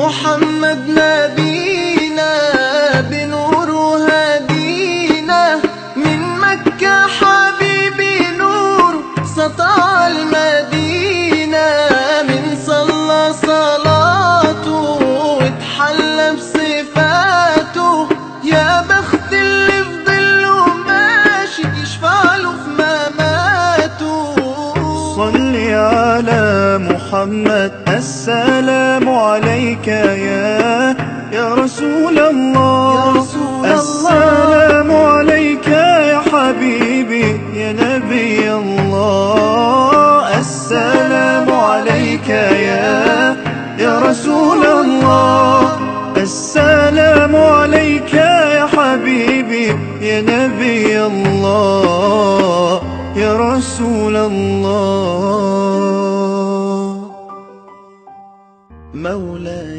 محمد نبينا بنور هدينا، من مكة حبيبي نور سطع المدينة، من صلى صلاته واتحلى بصفاته، يا بخت اللي في ظله ماشي يشفع له في مماته. صل على محمد، السلام عليك يا رسول الله، السلام عليك يا حبيبي يا نبي الله، السلام عليك يا رسول الله، السلام عليك يا حبيبي يا نبي الله يا رسول الله. مولاي